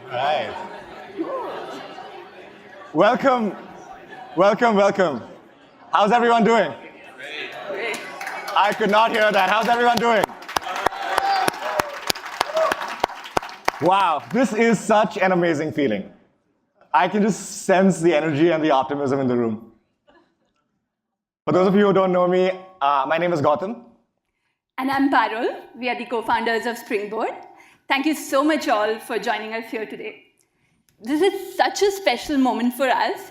Right. Welcome, welcome. How's everyone doing? Great. I could not hear that. How's everyone doing? Wow, this is such an amazing feeling. I can just sense the energy and the optimism in the room. For those of you who don't know me, my name is Gautam. And I'm Parul. We are the co-founders of Springboard. Thank you so much all for joining us here today. This is such a special moment for us.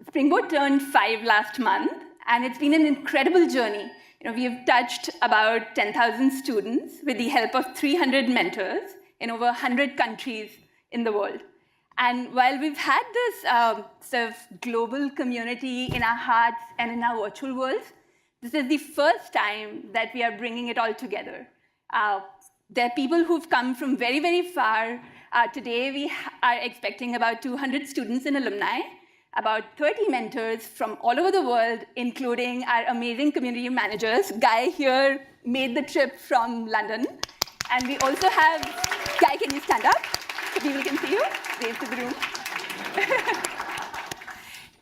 Springboard turned 5 last month, and it's been an incredible journey. We have touched about 10,000 students with the help of 300 mentors in over 100 countries in the world. And while we've had this sort of global community in our hearts and in our virtual worlds, this is the first time that we are bringing it all together. There are people who've come from very, very far. Today, we are expecting about 200 students and alumni, about 30 mentors from all over the world, including our amazing community managers. Guy here made the trip from London. And we also have, Guy, can you stand up so people can see you? Wave to the room.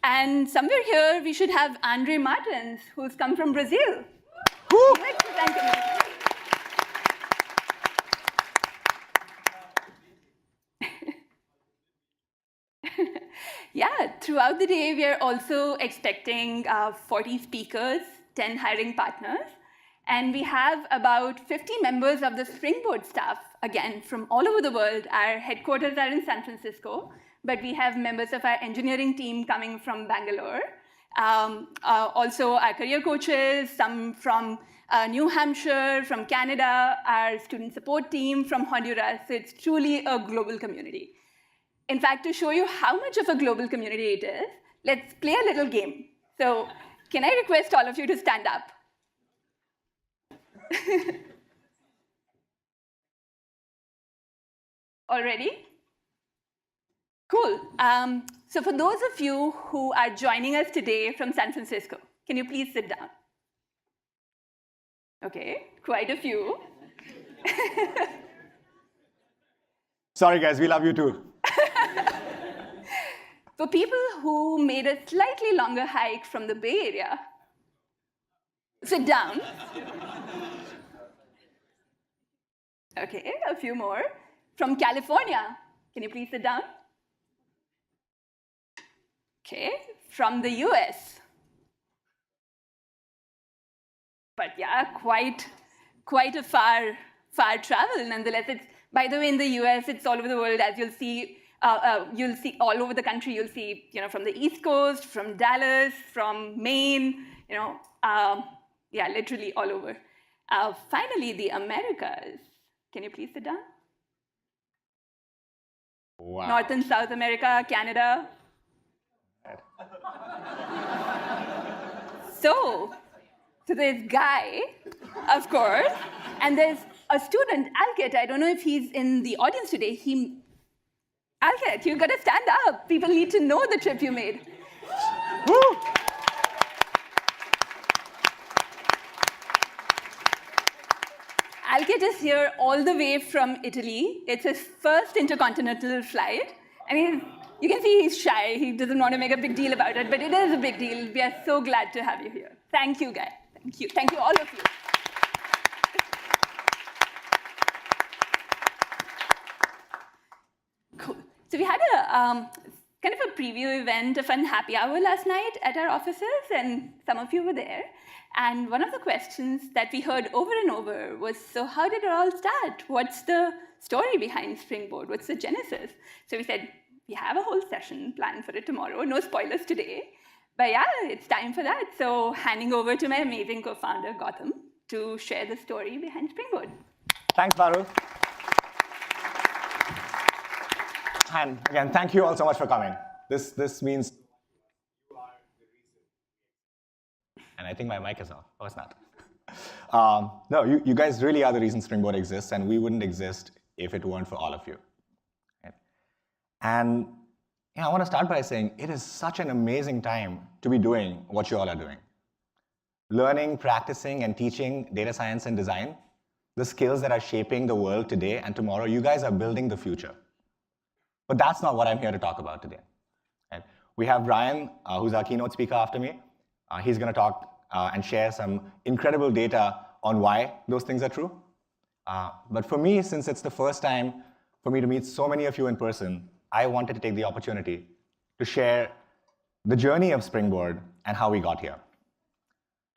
And somewhere here, we should have Andre Martins, who's come from Brazil. Woo! Yeah, throughout the day, we are also expecting 40 speakers, 10 hiring partners, and we have about 50 members of the Springboard staff, again, from all over the world. Our headquarters are in San Francisco, but we have members of our engineering team coming from Bangalore. Also, our career coaches, some from New Hampshire, from Canada, our student support team from Honduras. So it's truly a global community. In fact, to show you how much of a global community it is, let's play a little game. So can I request all of you to stand up? All ready? Cool. So for those of you who are joining us today from San Francisco, can you please sit down? Okay, quite a few. Sorry, guys, we love you too. For people who made a slightly longer hike from the Bay Area, sit down. Okay, a few more. From California, can you please sit down? Okay, from the US. But yeah, quite a far travel nonetheless. By the way, in the US, it's all over the world, as you'll see all over the country. You'll see, from the East Coast, from Dallas, from Maine, yeah, literally all over. Finally, the Americas. Can you please sit down? Wow. North and South America, Canada. So there's Guy, of course, and there's a student, Alkit. I don't know if he's in the audience today. Alkit, you've got to stand up. People need to know the trip you made. Woo! Alkit is here all the way from Italy. It's his first intercontinental flight. I mean, you can see he's shy. He doesn't want to make a big deal about it, but it is a big deal. We are so glad to have you here. Thank you, Guy. Thank you. Thank you, all of you. Cool. So we had a kind of a preview event, a fun happy hour last night at our offices, and some of you were there. And one of the questions that we heard over and over was, so how did it all start? What's the story behind Springboard? What's the genesis? So we said, we have a whole session planned for it tomorrow. No spoilers today. But yeah, it's time for that. So handing over to my amazing co-founder, Gautam, to share the story behind Springboard. Thanks, Parul. And again, thank you all so much for coming. This means... And I think my mic is off. Oh, it's not. No, you guys really are the reason Springboard exists, and we wouldn't exist if it weren't for all of you. Right? And I want to start by saying it is such an amazing time to be doing what you all are doing. Learning, practicing, and teaching data science and design, the skills that are shaping the world today and tomorrow. You guys are building the future. But that's not what I'm here to talk about today. Right? We have Brian, who's our keynote speaker after me. He's going to talk and share some incredible data on why those things are true. But for me, since it's the first time for me to meet so many of you in person, I wanted to take the opportunity to share the journey of Springboard and how we got here.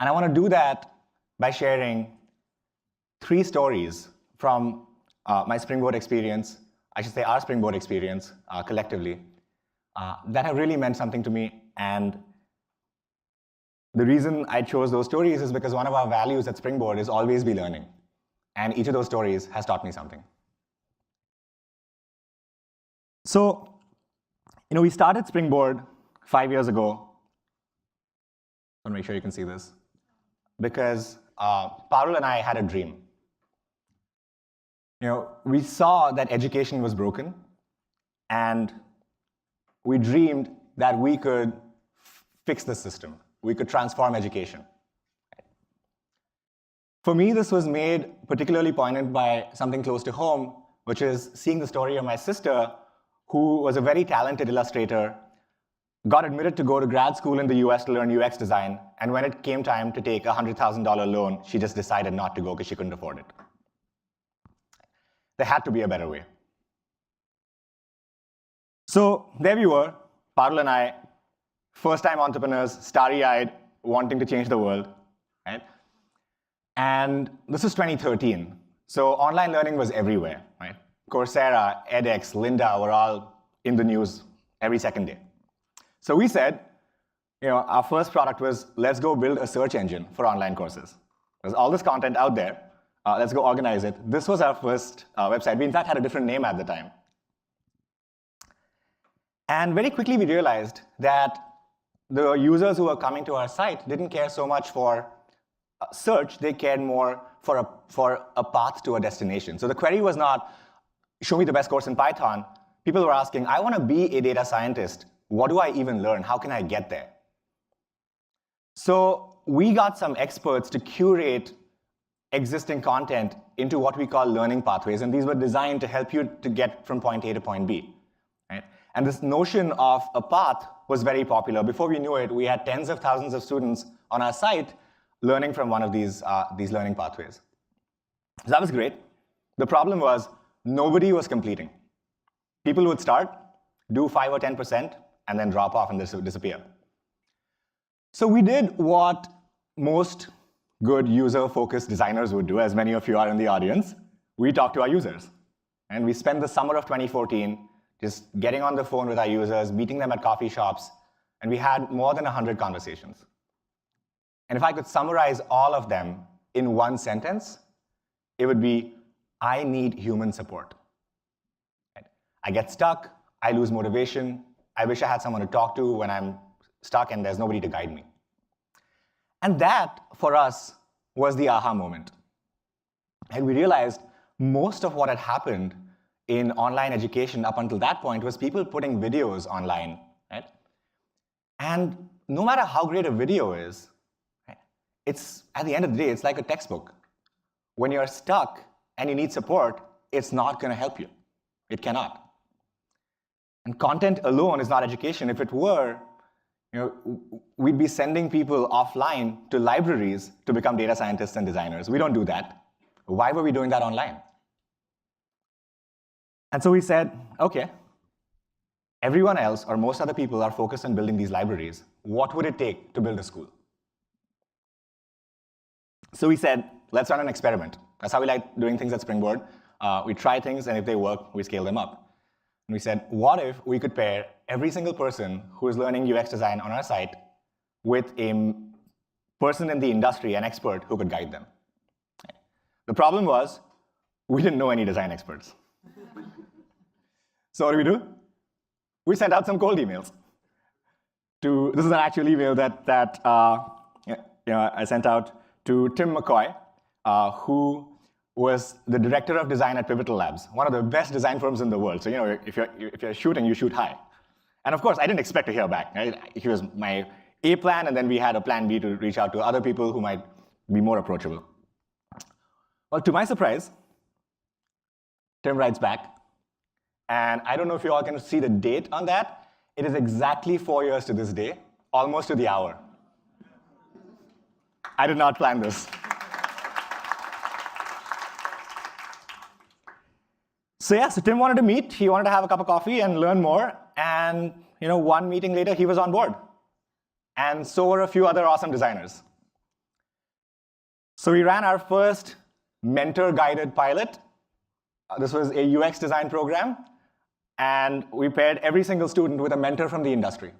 And I want to do that by sharing 3 stories from my Springboard experience, I should say our Springboard experience collectively, that have really meant something to me. And the reason I chose those stories is because one of our values at Springboard is always be learning. And each of those stories has taught me something. So, we started Springboard 5 years ago. I want to make sure you can see this. Because Parul and I had a dream. We saw that education was broken, and we dreamed that we could fix the system. We could transform education. For me, this was made particularly poignant by something close to home, which is seeing the story of my sister, who was a very talented illustrator, got admitted to go to grad school in the US to learn UX design, and when it came time to take a $100,000 loan, she just decided not to go because she couldn't afford it. There had to be a better way. So there we were, Parul and I, first-time entrepreneurs, starry-eyed, wanting to change the world. Right? And this was 2013. So online learning was everywhere. Right? Coursera, edX, Lynda were all in the news every second day. So we said, our first product was, let's go build a search engine for online courses. There's all this content out there. Let's go organize it. This was our first website. We, in fact, had a different name at the time. And very quickly, we realized that the users who were coming to our site didn't care so much for search. They cared more for a path to a destination. So the query was not, show me the best course in Python. People were asking, I want to be a data scientist. What do I even learn? How can I get there? So we got some experts to curate existing content into what we call learning pathways. And these were designed to help you to get from point A to point B. Right? And this notion of a path was very popular. Before we knew it, we had tens of thousands of students on our site learning from one of these learning pathways. So that was great. The problem was nobody was completing. People would start, do 5 or 10%, and then drop off and disappear. So we did what most good user-focused designers would do, as many of you are in the audience. We talked to our users. And we spent the summer of 2014 just getting on the phone with our users, meeting them at coffee shops, and we had more than 100 conversations. And if I could summarize all of them in one sentence, it would be, I need human support. Right? I get stuck, I lose motivation, I wish I had someone to talk to when I'm stuck and there's nobody to guide me. And that, for us, was the aha moment. And we realized most of what had happened in online education up until that point was people putting videos online. Right? And no matter how great a video is, right, it's, at the end of the day, it's like a textbook. When you're stuck and you need support, it's not going to help you. It cannot. And content alone is not education. If it were, we'd be sending people offline to libraries to become data scientists and designers. We don't do that. Why were we doing that online? And so we said, OK, everyone else or most other people are focused on building these libraries. What would it take to build a school? So we said, let's run an experiment. That's how we like doing things at Springboard. We try things, and if they work, we scale them up. And we said, what if we could pair every single person who is learning UX design on our site with a person in the industry, an expert, who could guide them? The problem was, we didn't know any design experts. So what do? We sent out some cold emails. This is an actual email that I sent out to Tim McCoy, who was the director of design at Pivotal Labs, one of the best design firms in the world. So if you're shooting, you shoot high. And of course, I didn't expect to hear back. Right? He was my A plan, and then we had a plan B to reach out to other people who might be more approachable. Well, to my surprise, Tim writes back, And I don't know if you all can see the date on that. It is exactly 4 years to this day, almost to the hour. I did not plan this. So yeah, so Tim wanted to meet. He wanted to have a cup of coffee and learn more. And one meeting later, he was on board. And so were a few other awesome designers. So we ran our first mentor-guided pilot. This was a UX design program. And we paired every single student with a mentor from the industry.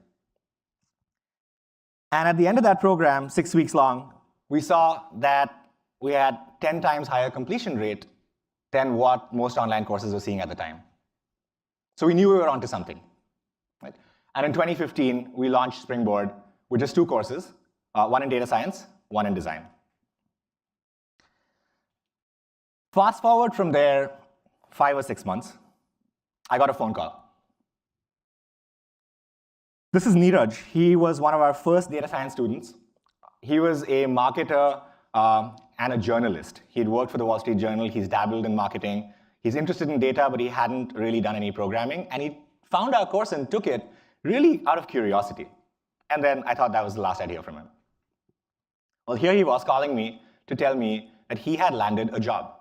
And at the end of that program, 6 weeks long, we saw that we had 10 times higher completion rate than what most online courses were seeing at the time. So we knew we were onto something. Right? And in 2015, we launched Springboard with just 2 courses, one in data science, one in design. Fast forward from there 5 or 6 months, I got a phone call. This is Neeraj. He was one of our first data science students. He was a marketer and a journalist. He'd worked for the Wall Street Journal. He's dabbled in marketing. He's interested in data, but he hadn't really done any programming. And he found our course and took it really out of curiosity. And then I thought that was the last I'd hear from him. Well, here he was calling me to tell me that he had landed a job.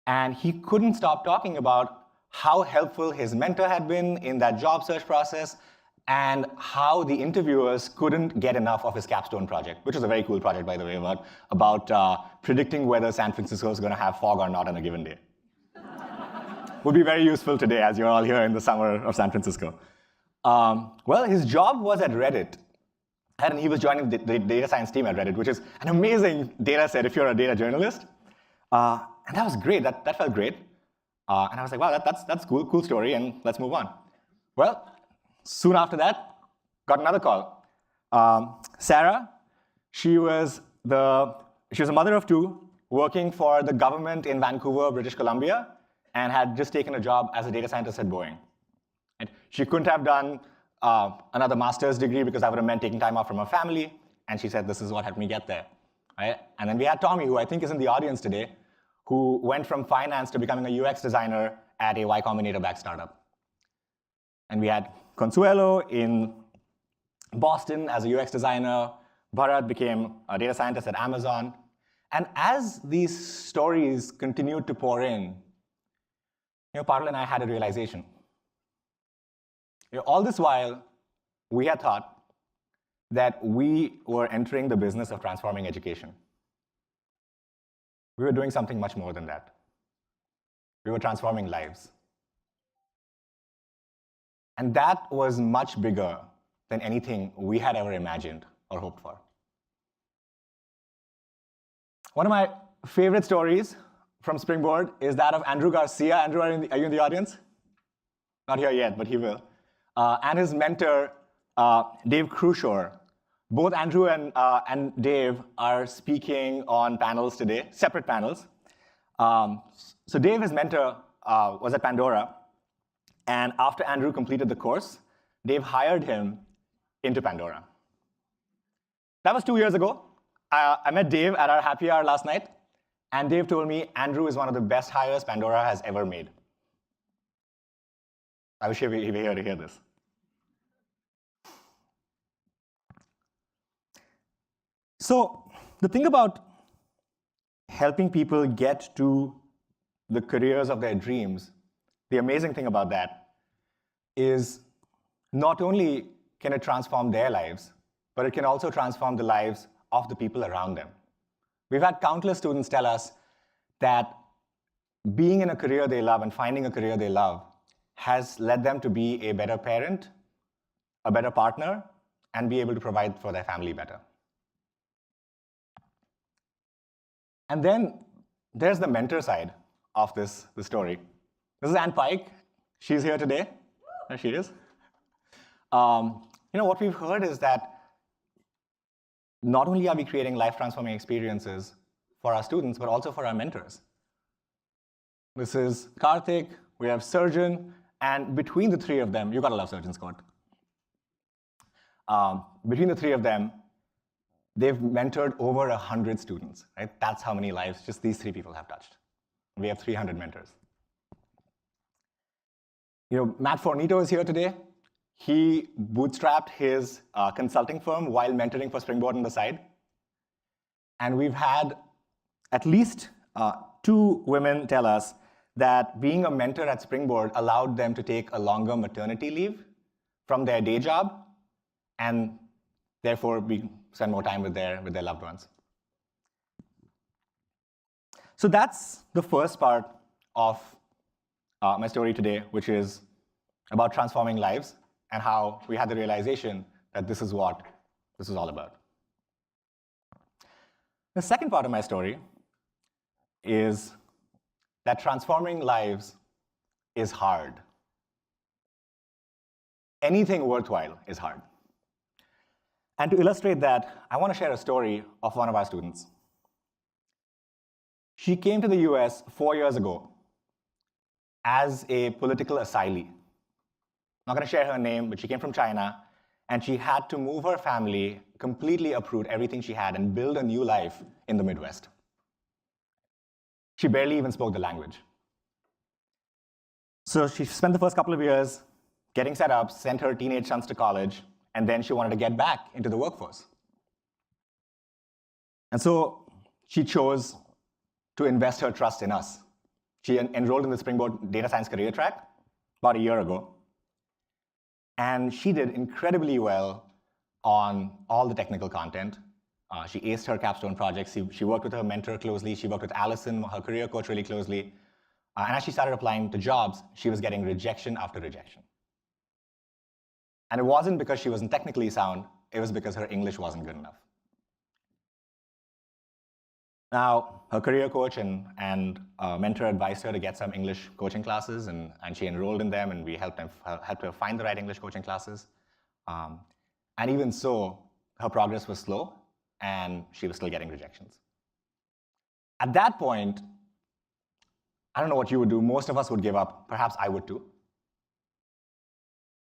And he couldn't stop talking about how helpful his mentor had been in that job search process and how the interviewers couldn't get enough of his capstone project, which was a very cool project, by the way, about predicting whether San Francisco is going to have fog or not on a given day. Would be very useful today, as you're all here in the summer of San Francisco. Well, his job was at Reddit, and he was joining the data science team at Reddit, which is an amazing data set if you're a data journalist. And that was great. That felt great. And I was like, wow, that's cool story, and let's move on. Well, soon after that, got another call. Sarah, she was a mother of 2, working for the government in Vancouver, British Columbia, and had just taken a job as a data scientist at Boeing. And she couldn't have done another master's degree because that would have meant taking time off from her family. And she said, this is what helped me get there. Right? And then we had Tommy, who I think is in the audience today, who went from finance to becoming a UX designer at a Y Combinator-backed startup. And we had Consuelo in Boston as a UX designer. Bharat became a data scientist at Amazon. And as these stories continued to pour in, Parul and I had a realization. All this while, we had thought that we were entering the business of transforming education. We were doing something much more than that. We were transforming lives. And that was much bigger than anything we had ever imagined or hoped for. One of my favorite stories from Springboard is that of Andrew Garcia. Andrew, are you in the audience? Not here yet, but he will. And his mentor, Dave Crushore. Both Andrew and Dave are speaking on panels today, separate panels. So Dave, his mentor, was at Pandora. And after Andrew completed the course, Dave hired him into Pandora. That was 2 years ago. I met Dave at our happy hour last night. And Dave told me Andrew is one of the best hires Pandora has ever made. I wish he were here to hear this. So the thing about helping people get to the careers of their dreams, the amazing thing about that is not only can it transform their lives, but it can also transform the lives of the people around them. We've had countless students tell us that being in a career they love and finding a career they love has led them to be a better parent, a better partner, and be able to provide for their family better. And then there's the mentor side of the story. This is Ann Pike. She's here today. There she is. What we've heard is that not only are we creating life-transforming experiences for our students, but also for our mentors. This is Karthik, we have Surgeon, and between the 3 of them, you gotta love Surgeon, Scott. Between the 3 of them, they've mentored over 100 students, right? That's how many lives just these 3 people have touched. We have 300 mentors. Matt Fornito is here today. He bootstrapped his consulting firm while mentoring for Springboard on the side. And we've had at least 2 women tell us that being a mentor at Springboard allowed them to take a longer maternity leave from their day job, and therefore spend more time with their loved ones. So that's the first part of my story today, which is about transforming lives and how we had the realization that this is what this is all about. The second part of my story is that transforming lives is hard. Anything worthwhile is hard. And to illustrate that, I want to share a story of one of our students. She came to the US 4 years ago as a political asylee. I'm not going to share her name, but she came from China, and she had to move her family, completely uproot everything she had, and build a new life in the Midwest. She barely even spoke the language. So she spent the first couple of years getting set up, sent her teenage sons to college, and then she wanted to get back into the workforce. And so she chose to invest her trust in us. She enrolled in the Springboard Data Science career track about a year ago. And she did incredibly well on all the technical content. She aced her capstone projects. She worked with her mentor closely. She worked with Allison, her career coach, really closely. And as she started applying to jobs, she was getting rejection after rejection. And it wasn't because she wasn't technically sound. It was because her English wasn't good enough. Now, her career coach and mentor advised her to get some English coaching classes, and she enrolled in them, and we helped her find the right English coaching classes. And even so, her progress was slow, and she was still getting rejections. At that point, I don't know what you would do. Most of us would give up. Perhaps I would too.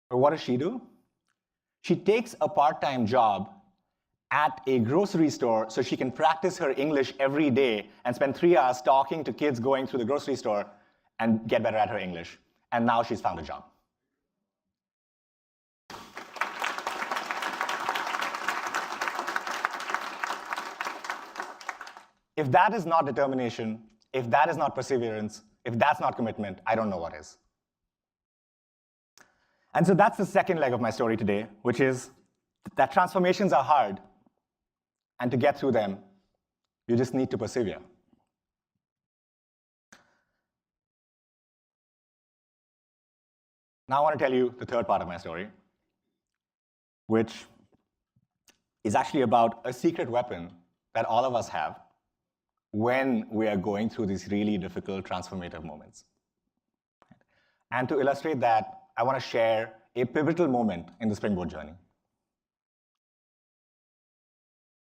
But what does she do? She takes a part-time job at a grocery store so she can practice her English every day and spend 3 hours talking to kids going through the grocery store and get better at her English. And now she's found a job. If that is not determination, if that is not perseverance, if that's not commitment, I don't know what is. And so that's the second leg of my story today, which is that transformations are hard. And to get through them, you just need to persevere. Now I want to tell you the third part of my story, which is actually about a secret weapon that all of us have when we are going through these really difficult transformative moments. And to illustrate that, I want to share a pivotal moment in the Springboard journey.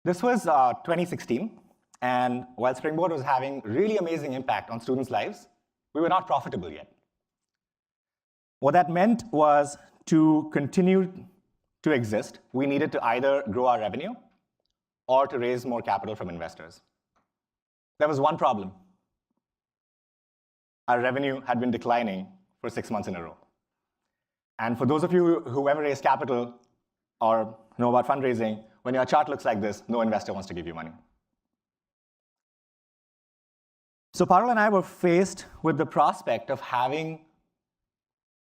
This was 2016, and while Springboard was having really amazing impact on students' lives, we were not profitable yet. What that meant was to continue to exist, we needed to either grow our revenue or to raise more capital from investors. There was one problem. Our revenue had been declining for 6 months in a row. And for those of you who ever raise capital or know about fundraising, when your chart looks like this, no investor wants to give you money. So Parul and I were faced with the prospect of having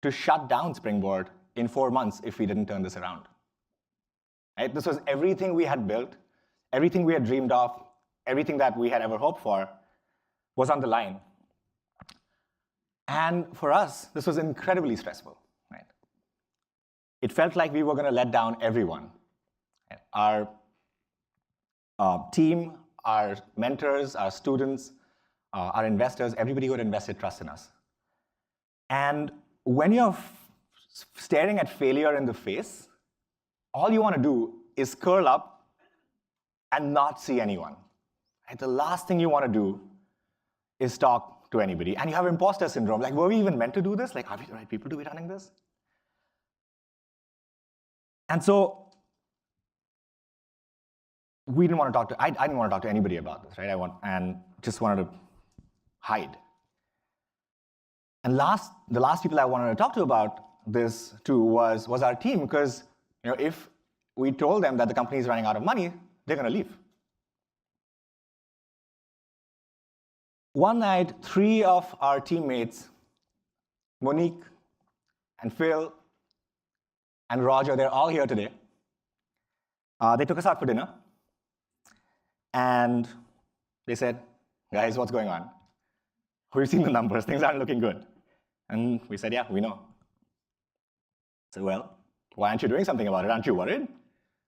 to shut down Springboard in 4 months if we didn't turn this around. Right? This was everything we had built, everything we had dreamed of, everything that we had ever hoped for was on the line. And for us, this was incredibly stressful. Right? It felt like we were going to let down everyone. Our team, our mentors, our students, our investors, everybody who had invested trust in us. And when you're staring at failure in the face, all you want to do is curl up and not see anyone. Right? The last thing you want to do is talk to anybody. And you have imposter syndrome. Like, were we even meant to do this? Like, are we the right people to be running this? And so we didn't want to talk to, I didn't want to talk to anybody about this, right? And just wanted to hide. And the last people I wanted to talk to about this too was our team, because if we told them that the company is running out of money, they're going to leave. One night, 3 of our teammates, Monique and Phil and Roger, they're all here today. They took us out for dinner, and they said, guys, what's going on? We've seen the numbers, things aren't looking good. And we said, yeah, we know. So, well, why aren't you doing something about it? Aren't you worried?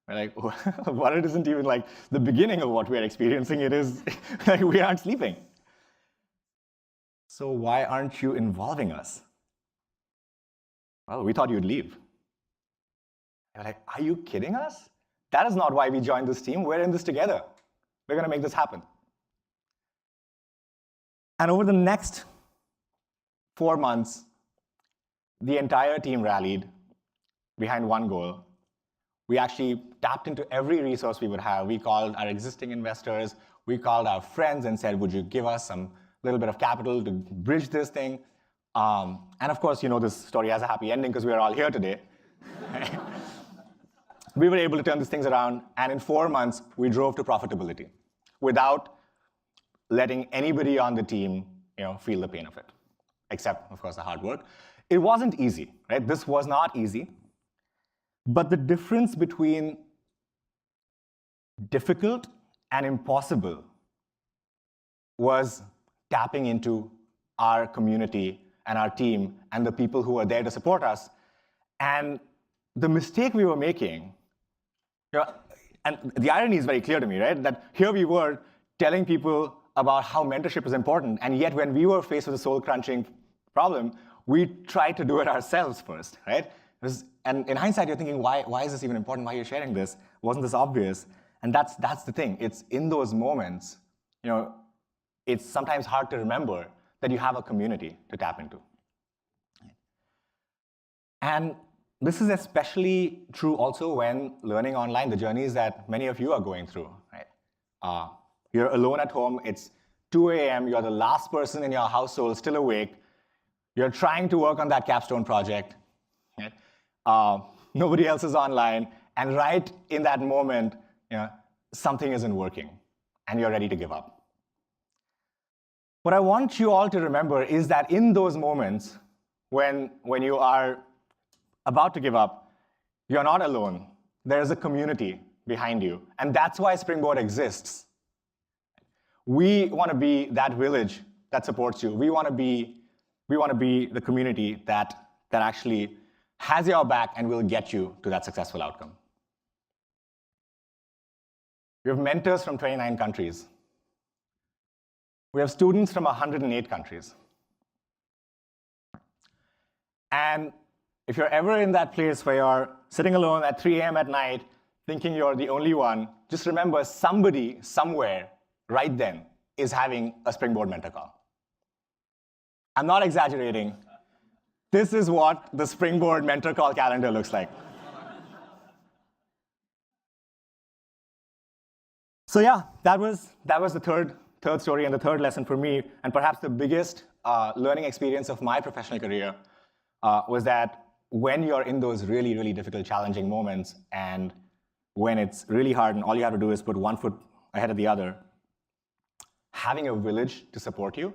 We're like, worried isn't even like the beginning of what we're experiencing. It is like we aren't sleeping. So why aren't you involving us? Well, we thought you'd leave. They're like, are you kidding us? That is not why we joined this team. We're in this together. We're going to make this happen. And over the next 4 months, the entire team rallied behind one goal. We actually tapped into every resource we would have. We called our existing investors. We called our friends and said, would you give us some little bit of capital to bridge this thing? And of course, this story has a happy ending because we are all here today. We were able to turn these things around, and in 4 months, we drove to profitability without letting anybody on the team feel the pain of it, except, of course, the hard work. It wasn't easy, right? This was not easy. But the difference between difficult and impossible was tapping into our community and our team and the people who were there to support us. And the mistake we were making, and the irony is very clear to me, right? That here we were telling people about how mentorship is important, and yet when we were faced with a soul-crunching problem, we tried to do it ourselves first, right? And in hindsight, you're thinking, why is this even important? Why are you sharing this? Wasn't this obvious? And that's the thing. It's in those moments, it's sometimes hard to remember that you have a community to tap into. And this is especially true also when learning online, the journeys that many of you are going through, right? You're alone at home, it's 2 a.m., you're the last person in your household still awake, you're trying to work on that capstone project, right? Nobody else is online, and right in that moment, something isn't working, and you're ready to give up. What I want you all to remember is that in those moments, when you are about to give up, you're not alone. There's a community behind you, and that's why Springboard exists. We want to be that village that supports you. We want to be the community that actually has your back and will get you to that successful outcome. We have mentors from 29 countries. We have students from 108 countries. And if you're ever in that place where you're sitting alone at 3 a.m. at night, thinking you're the only one, just remember somebody, somewhere, right then, is having a Springboard mentor call. I'm not exaggerating. This is what the Springboard mentor call calendar looks like. So yeah, that was the third story and the third lesson for me, and perhaps the biggest learning experience of my professional career was that when you're in those really, really difficult, challenging moments, and when it's really hard and all you have to do is put one foot ahead of the other, having a village to support you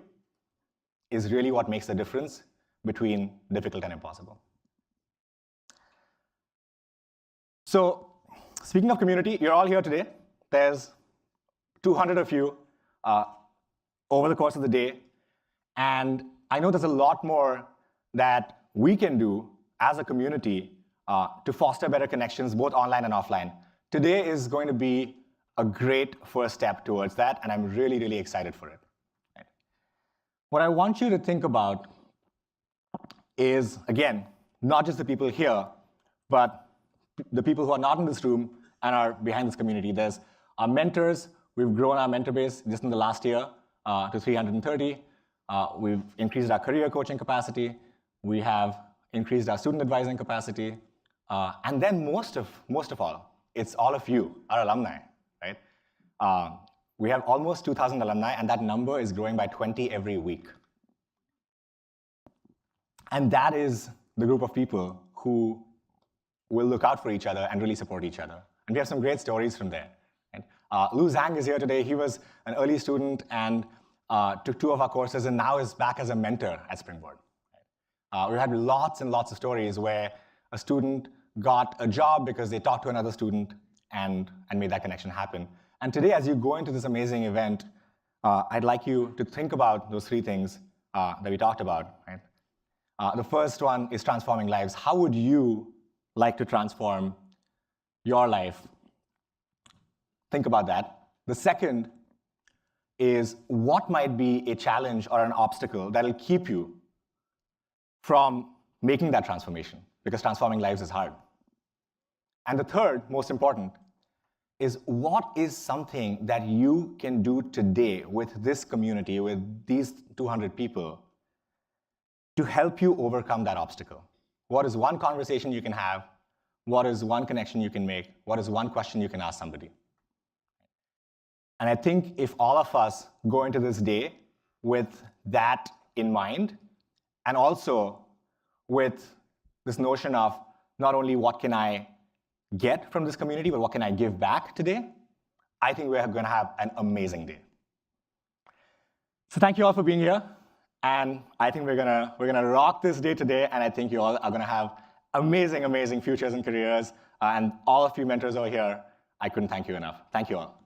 is really what makes the difference between difficult and impossible. So, speaking of community, you're all here today. There's 200 of you over the course of the day, and I know there's a lot more that we can do as a community to foster better connections, both online and offline. Today is going to be a great first step towards that, and I'm really, really excited for it. Right? What I want you to think about is, again, not just the people here, but the people who are not in this room and are behind this community. There's our mentors. We've grown our mentor base just in the last year to 330. We've increased our career coaching capacity. We have increased our student advising capacity. And then most of all, it's all of you, our alumni, right? We have almost 2,000 alumni, and that number is growing by 20 every week. And that is the group of people who will look out for each other and really support each other. And we have some great stories from there. Right? Lou Zhang is here today. He was an early student and took 2 of our courses and now is back as a mentor at Springboard. Right? We had lots and lots of stories where a student got a job because they talked to another student and made that connection happen. And today, as you go into this amazing event, I'd like you to think about those 3 things that we talked about. Right? The first one is transforming lives. How would you like to transform your life? Think about that. The second is what might be a challenge or an obstacle that'll keep you from making that transformation, because transforming lives is hard. And the third, most important, is what is something that you can do today with this community, with these 200 people, to help you overcome that obstacle? What is one conversation you can have? What is one connection you can make? What is one question you can ask somebody? And I think if all of us go into this day with that in mind, and also with this notion of not only what can I get from this community, but what can I give back today, I think we're going to have an amazing day. So thank you all for being here. And I think we're gonna rock this day today, and I think you all are gonna have amazing, amazing futures and careers. And all of you mentors over here, I couldn't thank you enough. Thank you all.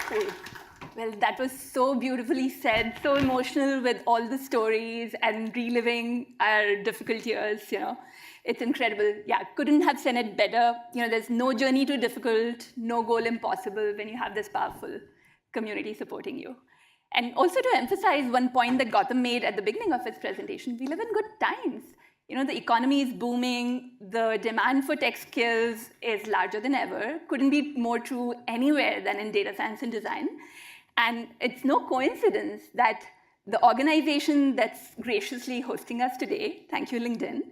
Cool. Well, that was so beautifully said, so emotional with all the stories and reliving our difficult years, It's incredible. Yeah, couldn't have said it better. There's no journey too difficult, no goal impossible when you have this powerful community supporting you. And also to emphasize one point that Gautam made at the beginning of his presentation, we live in good times. The economy is booming, the demand for tech skills is larger than ever, couldn't be more true anywhere than in data science and design. And it's no coincidence that the organization that's graciously hosting us today, thank you, LinkedIn,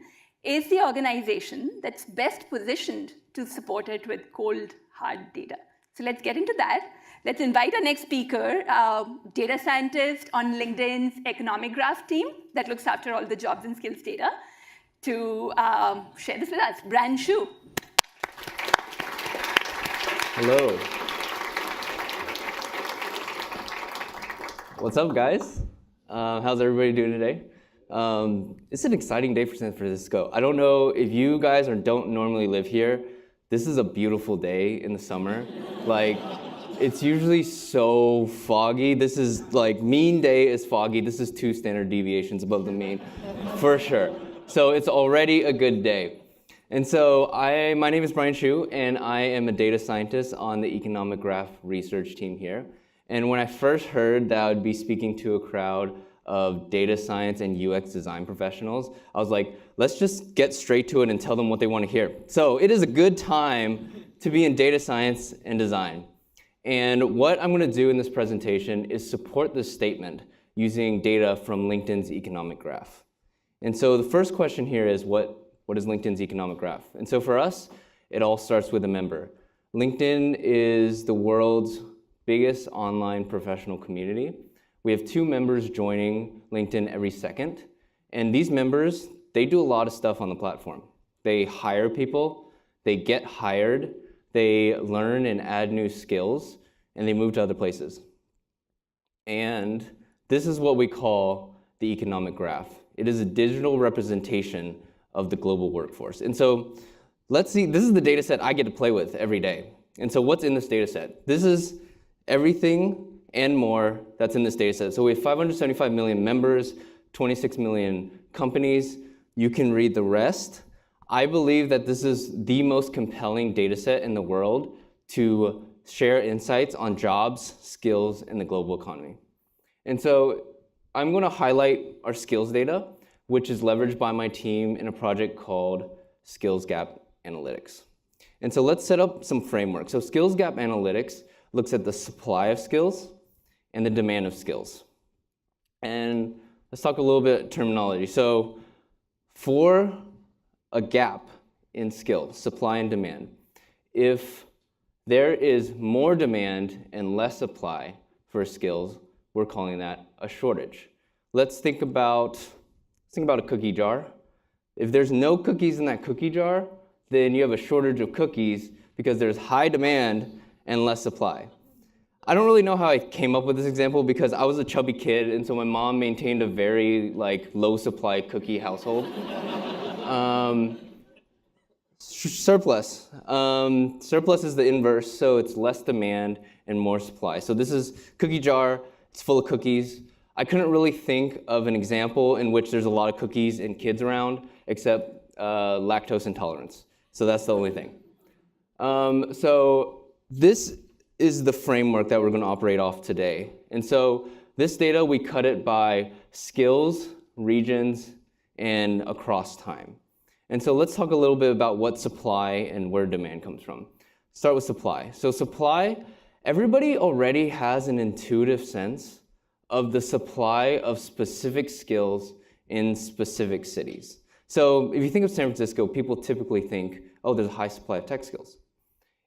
is the organization that's best positioned to support it with cold, hard data. So let's get into that. Let's invite our next speaker, data scientist on LinkedIn's economic graph team that looks after all the jobs and skills data, to share this with us. Brian Shu. Hello. What's up, guys? How's everybody doing today? It's an exciting day for San Francisco. I don't know if you guys don't normally live here. This is a beautiful day in the summer. It's usually so foggy. This is mean day is foggy. This is 2 standard deviations above the mean, for sure. So it's already a good day. And so my name is Brian Shu, and I am a data scientist on the economic graph research team here. And when I first heard that I would be speaking to a crowd of data science and UX design professionals, I was like, let's just get straight to it and tell them what they want to hear. So it is a good time to be in data science and design. And what I'm going to do in this presentation is support this statement using data from LinkedIn's economic graph. And so the first question here is, what is LinkedIn's economic graph? And so for us, it all starts with a member. LinkedIn is the world's biggest online professional community. We have 2 members joining LinkedIn every second. And these members, they do a lot of stuff on the platform. They hire people, they get hired, they learn and add new skills, and they move to other places. And this is what we call the economic graph. It is a digital representation of the global workforce. And so let's see, this is the data set I get to play with every day. And so what's in this data set? This is everything and more that's in this data set. So we have 575 million members, 26 million companies. You can read the rest. I believe that this is the most compelling data set in the world to share insights on jobs, skills, and the global economy. And so I'm going to highlight our skills data, which is leveraged by my team in a project called Skills Gap Analytics. And so let's set up some framework. So Skills Gap Analytics looks at the supply of skills and the demand of skills. And let's talk a little bit terminology. So for a gap in skills, supply and demand, if there is more demand and less supply for skills. We're calling that a shortage. Let's think about a cookie jar. If there's no cookies in that cookie jar, then you have a shortage of cookies because there's high demand and less supply. I don't really know how I came up with this example because I was a chubby kid, and so my mom maintained a very low supply cookie household. Surplus. Surplus is the inverse, so it's less demand and more supply. So this is cookie jar, it's full of cookies. I couldn't really think of an example in which there's a lot of cookies and kids around, except lactose intolerance. So that's the only thing. So this is the framework that we're going to operate off today. And so this data, we cut it by skills, regions, and across time. And so let's talk a little bit about what supply and where demand comes from. Start with supply. So supply, everybody already has an intuitive sense of the supply of specific skills in specific cities. So if you think of San Francisco, people typically think, oh, there's a high supply of tech skills.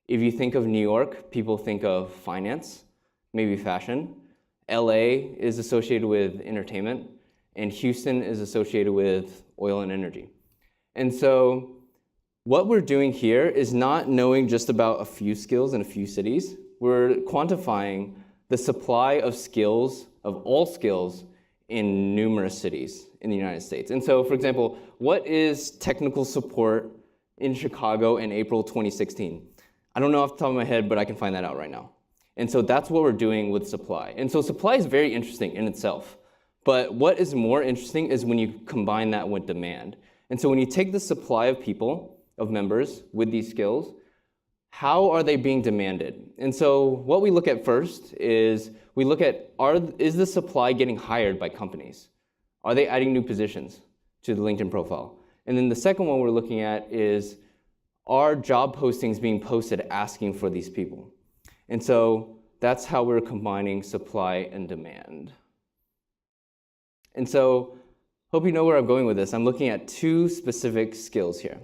If you think of New York, people think of finance, maybe fashion. LA is associated with entertainment, and Houston is associated with oil and energy. And so what we're doing here is not knowing just about a few skills in a few cities. We're quantifying the supply of skills, of all skills, in numerous cities in the United States. And so, for example, what is technical support in Chicago in April 2016? I don't know off the top of my head, but I can find that out right now. And so that's what we're doing with supply. And so supply is very interesting in itself. But what is more interesting is when you combine that with demand. And so when you take the supply of people, of members with these skills, how are they being demanded? And so what we look at first is we look at, is the supply getting hired by companies? Are they adding new positions to the LinkedIn profile? And then the second one we're looking at is, are job postings being posted asking for these people? And so that's how we're combining supply and demand. And so hope you know where I'm going with this. I'm looking at two specific skills here,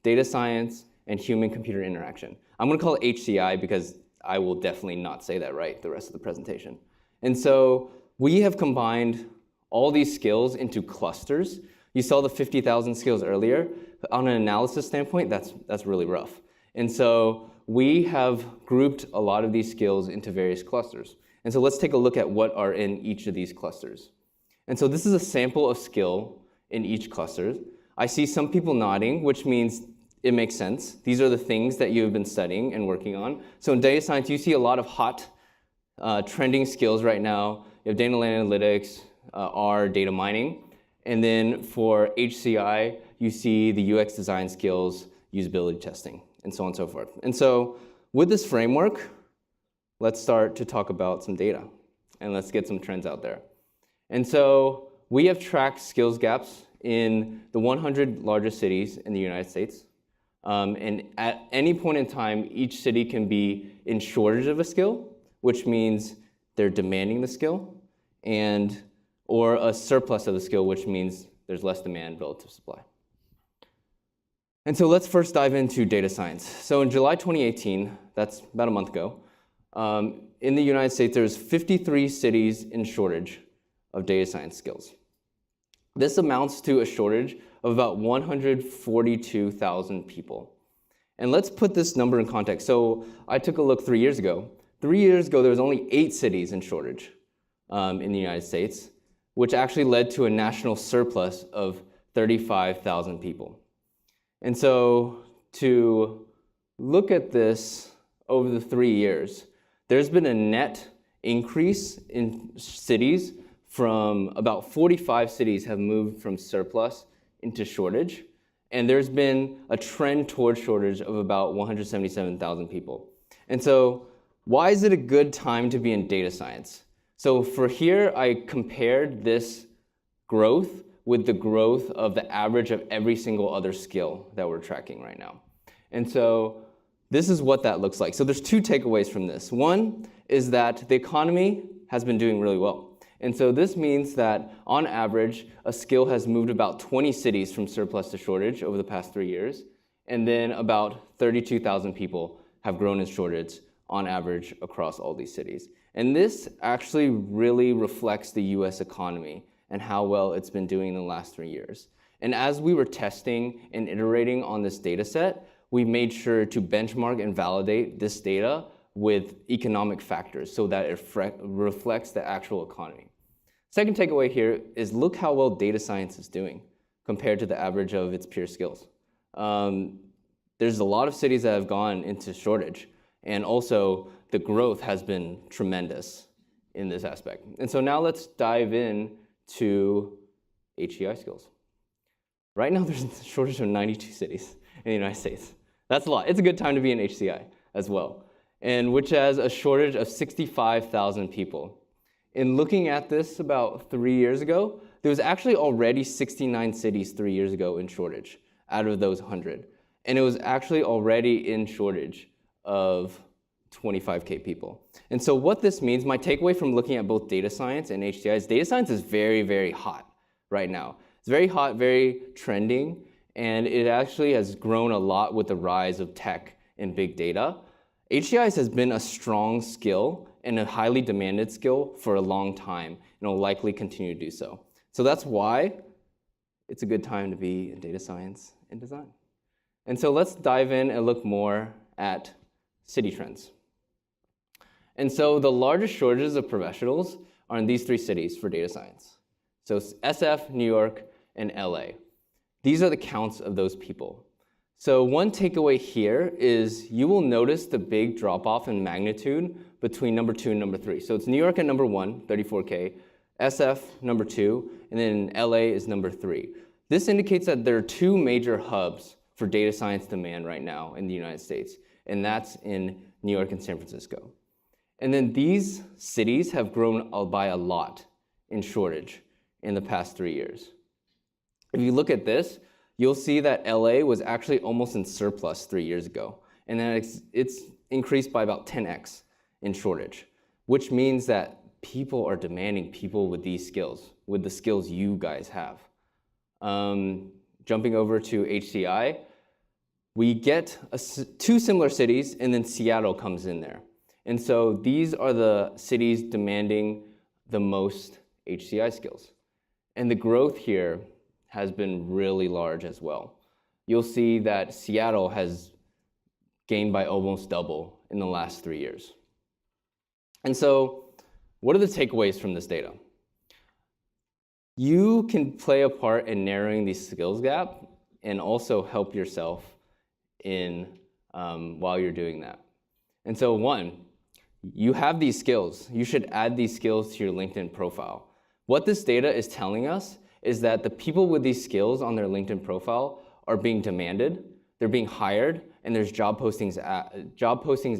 data science and human-computer interaction. I'm going to call it HCI because I will definitely not say that right the rest of the presentation. And so we have combined all these skills into clusters. You saw the 50,000 skills earlier. On an analysis standpoint, that's really rough. And so we have grouped a lot of these skills into various clusters. And so let's take a look at what are in each of these clusters. And so this is a sample of skill in each cluster. I see some people nodding, which means it makes sense. These are the things that you've been studying and working on. So in data science, you see a lot of hot trending skills right now. You have data analytics, R, data mining. And then for HCI, you see the UX design skills, usability testing, and so on and so forth. And so with this framework, let's start to talk about some data, and let's get some trends out there. And so we have tracked skills gaps in the 100 largest cities in the United States. And at any point in time, each city can be in shortage of a skill, which means they're demanding the skill, or a surplus of the skill, which means there's less demand relative to supply. And so let's first dive into data science. So in July 2018, that's about a month ago, in the United States, there's 53 cities in shortage of data science skills. This amounts to a shortage of about 142,000 people. And let's put this number in context. So I took a look 3 years ago. 3 years ago, there was only 8 cities in shortage in the United States, which actually led to a national surplus of 35,000 people. And so to look at this over the 3 years, there's been a net increase in cities from about 45 cities have moved from surplus into shortage. And there's been a trend toward shortage of about 177,000 people. And so why is it a good time to be in data science? So for here, I compared this growth with the growth of the average of every single other skill that we're tracking right now. And so this is what that looks like. So there's 2 takeaways from this. One is that the economy has been doing really well. And so this means that on average, a skill has moved about 20 cities from surplus to shortage over the past 3 years. And then about 32,000 people have grown in shortage on average across all these cities. And this actually really reflects the US economy and how well it's been doing in the last 3 years. And as we were testing and iterating on this data set, we made sure to benchmark and validate this data with economic factors so that it reflects the actual economy. Second takeaway here is look how well data science is doing compared to the average of its peer skills. There's a lot of cities that have gone into shortage, and also the growth has been tremendous in this aspect. And so now let's dive in to HCI skills. Right now there's a shortage of 92 cities in the United States. That's a lot. It's a good time to be in HCI as well, and which has a shortage of 65,000 people. In looking at this about 3 years ago, there was actually already 69 cities 3 years ago in shortage out of those 100. And it was actually already in shortage of 25K people. And so what this means, my takeaway from looking at both data science and HCI is data science is very, very hot right now. It's very hot, very trending, and it actually has grown a lot with the rise of tech and big data. HCI has been a strong skill and a highly demanded skill for a long time, and will likely continue to do so. So that's why it's a good time to be in data science and design. And so let's dive in and look more at city trends. And so the largest shortages of professionals are in these 3 cities for data science. So SF, New York, and LA. These are the counts of those people. So one takeaway here is you will notice the big drop-off in magnitude between number 2 and number 3. So it's New York at number 1, 34K, SF number 2, and then LA is number 3. This indicates that there are 2 major hubs for data science demand right now in the United States, and that's in New York and San Francisco. And then these cities have grown by a lot in shortage in the past 3 years. If you look at this, you'll see that LA was actually almost in surplus 3 years ago, and then it's increased by about 10x in shortage, which means that people are demanding people with these skills, with the skills you guys have. Jumping over to HCI, we get 2 similar cities, and then Seattle comes in there. And so these are the cities demanding the most HCI skills. And the growth here has been really large as well. You'll see that Seattle has gained by almost double in the last 3 years. And so what are the takeaways from this data? You can play a part in narrowing the skills gap and also help yourself in while you're doing that. And so 1, you have these skills. You should add these skills to your LinkedIn profile. What this data is telling us is that the people with these skills on their LinkedIn profile are being demanded, they're being hired, and there's job postings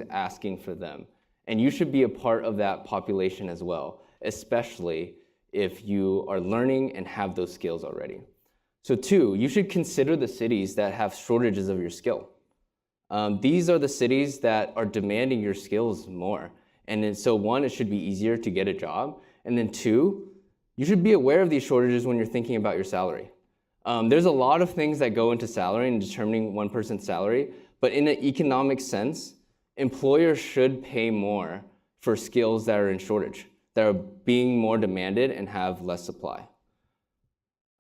asking for them. And you should be a part of that population as well, especially if you are learning and have those skills already. So 2, you should consider the cities that have shortages of your skill. These are the cities that are demanding your skills more. And then, so 1, it should be easier to get a job. And then 2, you should be aware of these shortages when you're thinking about your salary. There's a lot of things that go into salary and determining one person's salary, but in an economic sense, employers should pay more for skills that are in shortage, that are being more demanded and have less supply.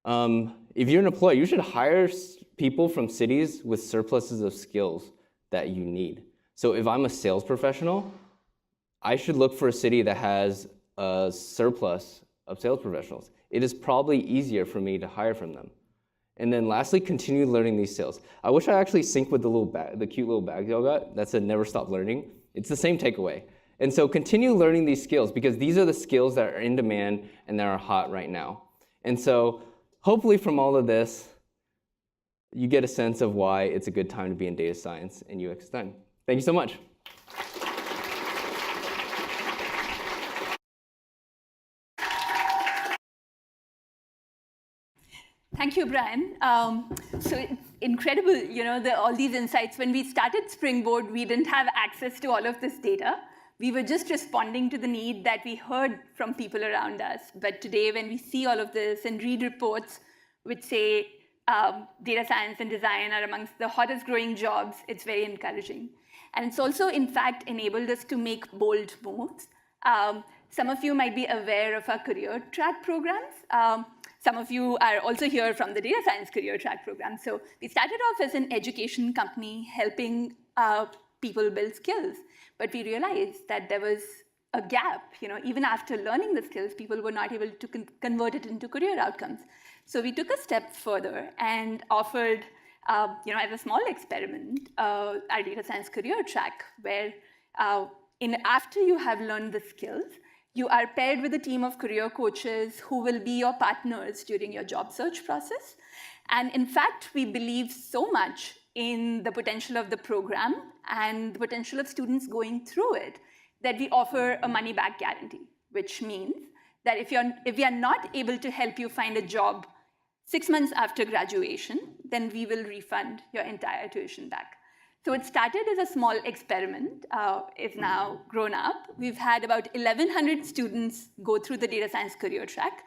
If you're an employee, you should hire people from cities with surpluses of skills that you need. So if I'm a sales professional, I should look for a city that has a surplus of sales professionals. It is probably easier for me to hire from them. And then lastly, continue learning these skills. I wish I actually synced with the little bag, the cute little bag y'all got that said never stop learning. It's the same takeaway. And so continue learning these skills because these are the skills that are in demand and that are hot right now. And so hopefully from all of this, you get a sense of why it's a good time to be in data science and UX design. Thank you so much. Thank you, Brian. So it's incredible, all these insights. When we started Springboard, we didn't have access to all of this data. We were just responding to the need that we heard from people around us. But today, when we see all of this and read reports which say data science and design are amongst the hottest growing jobs. It's very encouraging. And it's also, in fact, enabled us to make bold moves. Some of you might be aware of our career track programs. Some of you are also here from the data science career track program. So we started off as an education company helping people build skills. But we realized that there was a gap. Even after learning the skills, people were not able to convert it into career outcomes. So we took a step further and offered, as a small experiment, our data science career track, where after you have learned the skills, you are paired with a team of career coaches who will be your partners during your job search process. And in fact, we believe so much in the potential of the program and the potential of students going through it that we offer a money-back guarantee, which means that if we are not able to help you find a job 6 months after graduation, then we will refund your entire tuition back. So it started as a small experiment. It's now grown up. We've had about 1,100 students go through the data science career track.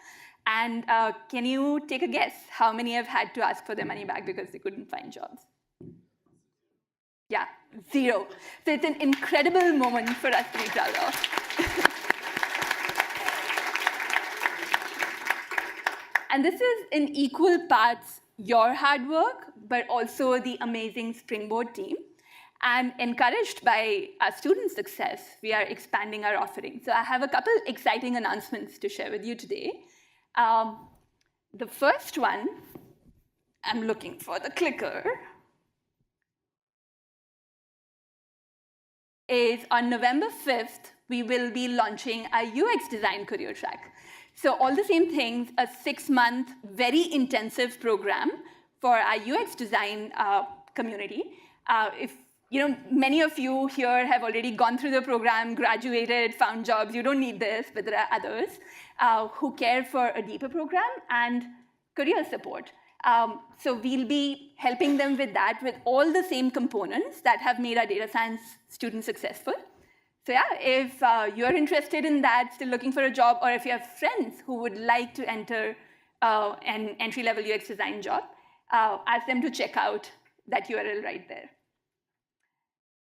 And can you take a guess how many have had to ask for their money back because they couldn't find jobs? Yeah, 0. So it's an incredible moment for us to be proud of. And this is in equal parts your hard work, but also the amazing Springboard team. And encouraged by our student success, we are expanding our offering. So I have a couple exciting announcements to share with you today. The first one, I'm looking for the clicker, is on November 5th, we will be launching our UX design career track. So all the same things, a 6-month, very intensive program for our UX design community. Many of you here have already gone through the program, graduated, found jobs. You don't need this, but there are others who care for a deeper program and career support. So we'll be helping them with that, with all the same components that have made our data science students successful. So yeah, if you're interested in that, still looking for a job, or if you have friends who would like to enter an entry-level UX design job, ask them to check out that URL right there.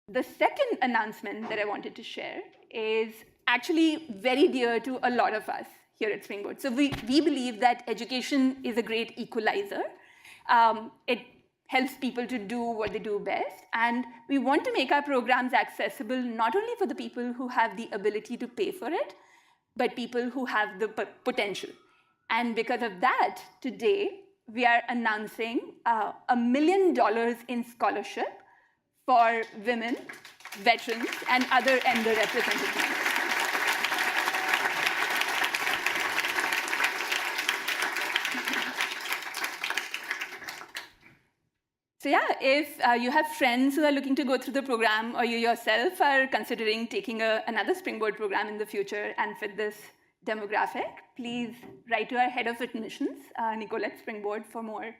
The second announcement that I wanted to share is actually very dear to a lot of us here at Springboard. So we believe that education is a great equalizer. It helps people to do what they do best. And we want to make our programs accessible not only for the people who have the ability to pay for it, but people who have the potential. And because of that, today, we are announcing $1 million in scholarship for women, veterans, and other underrepresented minorities. So yeah, if you have friends who are looking to go through the program, or you yourself are considering taking another Springboard program in the future and fit this demographic, please write to our head of admissions, Nicole at Springboard, for more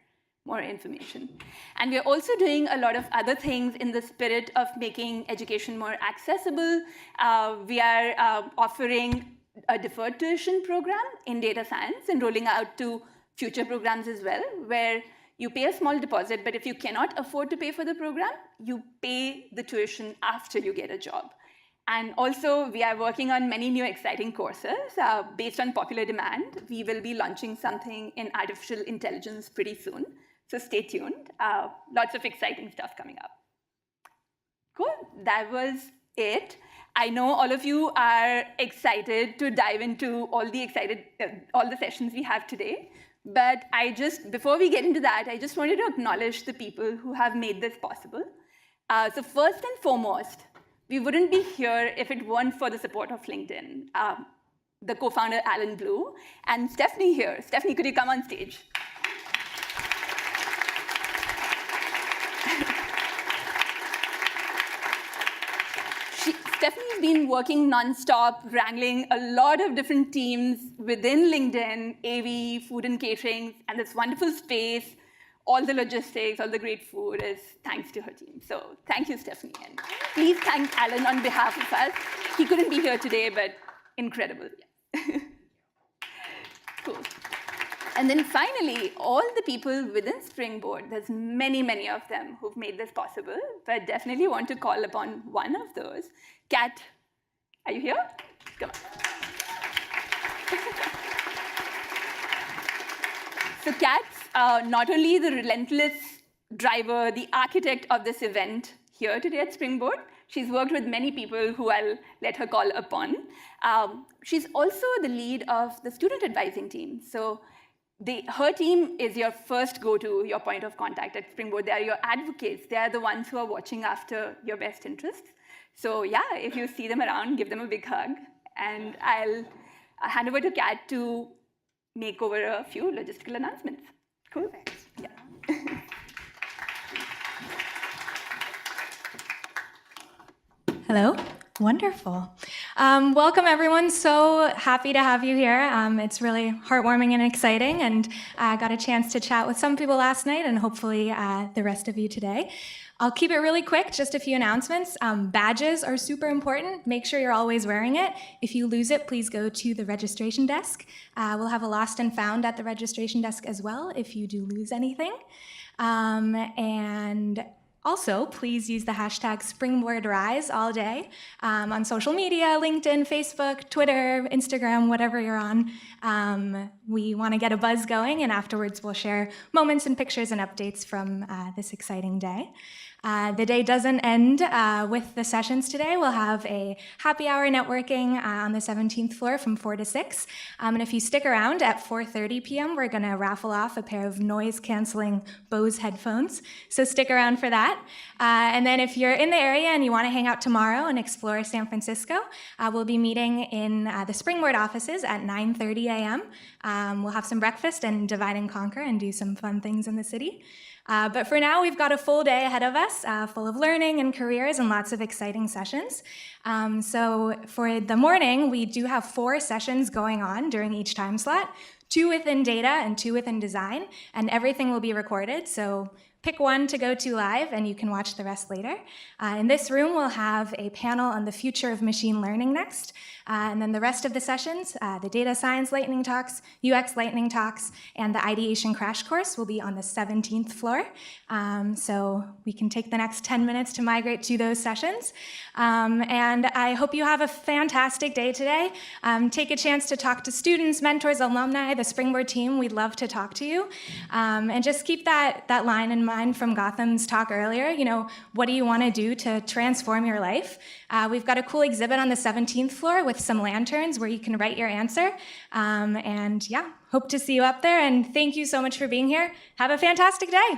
information. And we're also doing a lot of other things in the spirit of making education more accessible. We are offering a deferred tuition program in data science and rolling out to future programs as well, where you pay a small deposit, but if you cannot afford to pay for the program, you pay the tuition after you get a job. And also, we are working on many new exciting courses. Based on popular demand, we will be launching something in artificial intelligence pretty soon. So stay tuned. Lots of exciting stuff coming up. Cool, that was it. I know all of you are excited to dive into all the sessions we have today. But before we get into that, I just wanted to acknowledge the people who have made this possible. So first and foremost, we wouldn't be here if it weren't for the support of LinkedIn. The co-founder, Alan Blue, and Stephanie here. Stephanie, could you come on stage? Stephanie's been working nonstop, wrangling a lot of different teams within LinkedIn, AV, food and catering, and this wonderful space. All the logistics, all the great food is thanks to her team. So thank you, Stephanie. And please thank Alan on behalf of us. He couldn't be here today, but incredible. Cool. And then finally, all the people within Springboard, there's many, many of them who've made this possible, but definitely want to call upon one of those. Kat, are you here? Come on. So Kat's not only the relentless driver, the architect of this event here today at Springboard, she's worked with many people who I'll let her call upon. She's also the lead of the student advising team. So her team is your first go-to, your point of contact at Springboard. They are your advocates. They are the ones who are watching after your best interests. So yeah, if you see them around, give them a big hug. And I'll hand over to Kat to make over a few logistical announcements. Cool? Yeah. Hello. Wonderful. Welcome, everyone. So happy to have you here. It's really heartwarming and exciting, and I got a chance to chat with some people last night and hopefully the rest of you today. I'll keep it really quick, just a few announcements. Badges are super important. Make sure you're always wearing it. If you lose it, please go to the registration desk. We'll have a lost and found at the registration desk as well if you do lose anything. And also, please use the hashtag SpringboardRise all day on social media, LinkedIn, Facebook, Twitter, Instagram, whatever you're on. We want to get a buzz going, and afterwards we'll share moments and pictures and updates from this exciting day. The day doesn't end with the sessions today. We'll have a happy hour networking on the 17th floor from 4 to 6. And if you stick around at 4:30 p.m., we're going to raffle off a pair of noise-canceling Bose headphones. So stick around for that. And then if you're in the area and you want to hang out tomorrow and explore San Francisco, we'll be meeting in the Springboard offices at 9:30 a.m. We'll have some breakfast and divide and conquer and do some fun things in the city. But for now, we've got a full day ahead of us, full of learning and careers and lots of exciting sessions. So for the morning, we do have 4 sessions going on during each time slot, 2 within data and 2 within design, and everything will be recorded. So pick one to go to live, and you can watch the rest later. In this room, we'll have a panel on the future of machine learning next. And then the rest of the sessions, the data science lightning talks, UX lightning talks, and the ideation crash course will be on the 17th floor. So we can take the next 10 minutes to migrate to those sessions. And I hope you have a fantastic day today. Take a chance to talk to students, mentors, alumni, the Springboard team. We'd love to talk to you. And just keep that line in mind from Gautam's talk earlier. You know, what do you want to do to transform your life? We've got a cool exhibit on the 17th floor with some lanterns where you can write your answer. And yeah, hope to see you up there. And thank you so much for being here. Have a fantastic day.